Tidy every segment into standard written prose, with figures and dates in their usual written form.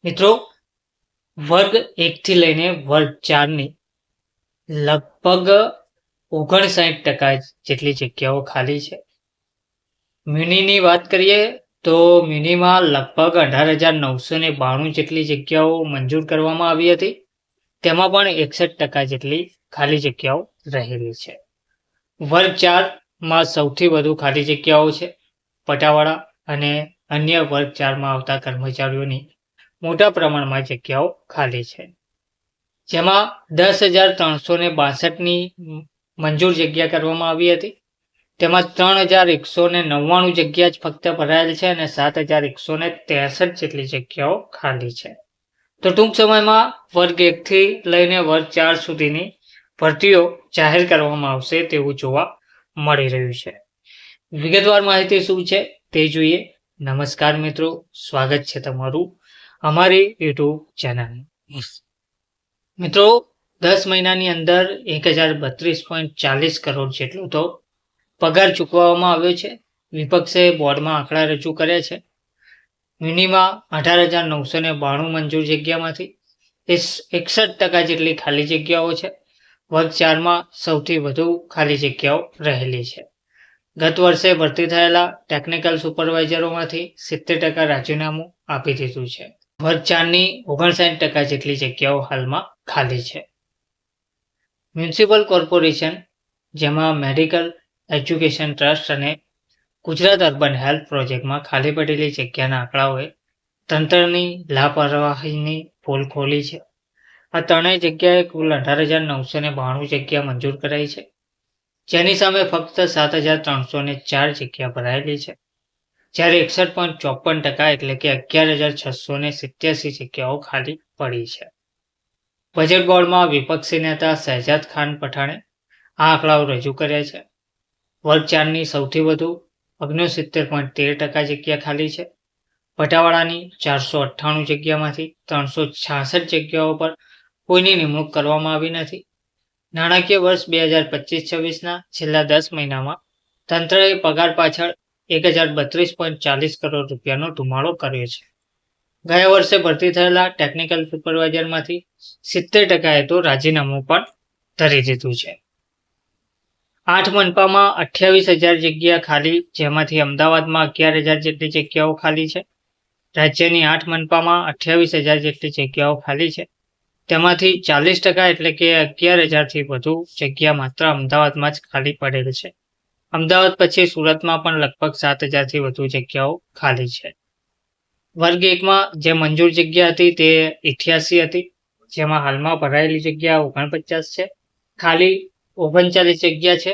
મિત્રો, વર્ગ 1 થી લઈને વર્ગ 4 ની લગભગ 59% જેટલી જગ્યાઓ ખાલી છે. મ્યુનિની વાત કરીએ તો મ્યુનિમાં લગભગ 18,992 જેટલી જગ્યાઓ મંજૂર કરવામાં આવી હતી. તેમાં પણ 61% જેટલી ખાલી જગ્યાઓ રહેલી છે. વર્ગ 4માં સૌથી વધુ ખાલી જગ્યાઓ છે. પટાવાળા અને અન્ય વર્ગ 4માં આવતા કર્મચારીઓની મોટા પ્રમાણમાં જગ્યાઓ ખાલી છે. જેમાં 10,362ની મંજૂર જગ્યા કરવામાં આવી હતી. તેમાં 3,199 જગ્યા જ ફક્ત ભરાયેલ છે અને 7,163 જેટલી જગ્યાઓ ખાલી છે. તો ટૂંક સમયમાં વર્ગ 1 થી લઈને વર્ગ 4 સુધીની ભરતીઓ જાહેર કરવામાં આવશે તેવું જોવા મળી રહ્યું છે. વિગતવાર માહિતી શું છે તે જોઈએ. નમસ્કાર મિત્રો, સ્વાગત છે તમારું અમારી યુટ્યુબ ચેનલ. મિત્રો, 10 મહિનાની અંદર 1,032.40 કરોડ જેટલો તો પગાર ચૂકવવામાં આવ્યો છે. વિપક્ષે બોર્ડમાં આંકડા રજૂ કર્યા છે. મ્યુનિમાં 18,992 મંજૂર જગ્યામાંથી 61% જેટલી ખાલી જગ્યાઓ છે. વર્ગ 4માં સૌથી વધુ ખાલી જગ્યાઓ રહેલી છે. ગત વર્ષે ભરતી થયેલા ટેકનિકલ સુપરવાઇઝરોમાંથી 70% રાજીનામું આપી દીધું છે. વર્ગ 4ની 59% જેટલી જગ્યાઓ હાલમાં ખાલી છે. મ્યુનિસિપલ કોર્પોરેશન, જેમાં મેડિકલ એજ્યુકેશન ટ્રસ્ટ અને ગુજરાત અર્બન હેલ્થ પ્રોજેક્ટમાં ખાલી પડેલી જગ્યાના આંકડાઓએ તંત્રની લાપરવાહીની પોલ ખોલી છે. આ ત્રણેય જગ્યાએ કુલ 18,992 જગ્યા મંજૂર કરાઈ છે, જેની સામે ફક્ત 7,304 જગ્યા ભરાયેલી છે, જ્યારે 61.54% એટલે કે 11,687 જગ્યાઓ ખાલી પડી છે. બજેટ બોર્ડમાં વિપક્ષી નેતા શહેજાદ ખાન પઠાણે આ આંકડાઓ રજૂ કર્યા છે. વર્ગ 4ની સૌથી વધુ 69.13% જગ્યા ખાલી છે. પટાવાળાની 498 જગ્યામાંથી 366 જગ્યાઓ પર કોઈની નિમણૂક કરવામાં આવી નથી. નાણાકીય વર્ષ 2025-26ના છેલ્લા 10 મહિનામાં તંત્રએ પગાર પાછળ 1,032.40 કરોડ રૂપિયાનો ધુમાડો કર્યો છે. ગયા વર્ષે ભરતી થયેલા ટેકનિકલ સુપરવાઇઝરમાંથી 70%એ તો રાજીનામું પણ ધરી દીધું છે. 8 મનપામાં 28,000 જગ્યા ખાલી, જેમાંથી અમદાવાદમાં 11,000 જેટલી જગ્યાઓ ખાલી છે. રાજ્યની 8 મનપામાં 28,000 જેટલી જગ્યાઓ ખાલી છે. તેમાંથી 40% એટલે કે 11,000થી વધુ જગ્યા માત્ર અમદાવાદમાં જ ખાલી પડેલ છે. અમદાવાદ પછી સુરતમાં પણ લગભગ 7,000થી વધુ જગ્યાઓ ખાલી છે. વર્ગ 1માં જે મંજૂર જગ્યા હતી તે 88 હતી, જેમાં હાલમાં ભરાયેલી જગ્યા 49 છે. ખાલી 39 જગ્યા છે.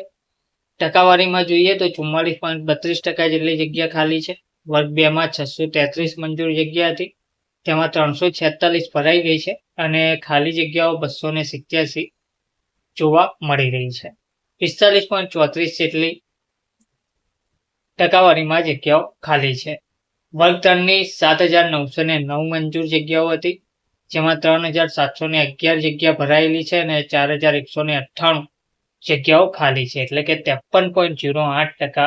ટકાવારીમાં જોઈએ તો 44.32% જેટલી જગ્યા ખાલી છે. વર્ગ 2માં 633 મંજૂર જગ્યા હતી, તેમાં 346 ભરાઈ ગઈ છે અને ખાલી જગ્યાઓ 287 જોવા મળી રહી છે. 45.34% જેટલી ટકાવારીમાં જગ્યાઓ ખાલી છે. વર્ગ 3ની 7,909 મંજૂર જગ્યાઓ હતી, જેમાં 3,711 જગ્યા ભરાયેલી છે અને 4,198 જગ્યાઓ ખાલી છે, એટલે કે 53.08%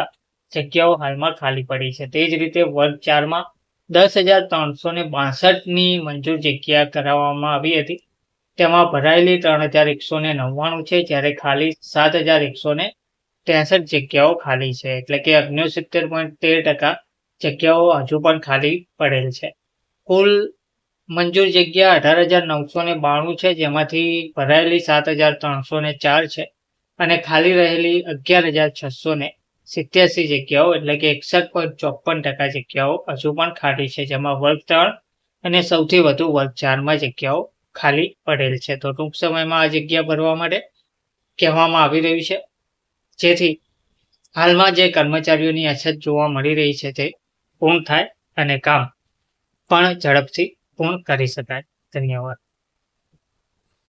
જગ્યાઓ હાલમાં ખાલી પડી છે. તે જ રીતે વર્ગ 4માં 10,362ની મંજૂર જગ્યા કરાવવામાં આવી હતી, તેમાં ભરાયેલી 3,199 છે, જ્યારે ખાલી 7,163 જગ્યાઓ ખાલી છે, એટલે કે 69.13% જગ્યાઓ હજુ પણ ખાલી પડેલ છે. કુલ મંજૂર જગ્યા 18,992 છે, જેમાંથી ભરાયેલી 7,304 છે અને ખાલી રહેલી 11,687 જગ્યાઓ એટલે કે 61.54% જગ્યાઓ હજુ પણ ખાલી છે, જેમાં વર્ગ 3 અને સૌથી વધુ વર્ગ 4માં જગ્યાઓ ખાલી પડેલ છે. તો ટૂંક સમયમાં આ જગ્યા ભરવા માટે કહેવામાં આવી રહ્યું છે, જેથી હાલમાં જે કર્મચારીઓની અછત જોવા મળી રહી છે તે પૂર્ણ થાય અને કામ પણ ઝડપથી પૂર્ણ કરી શકાય. ધન્યવાદ.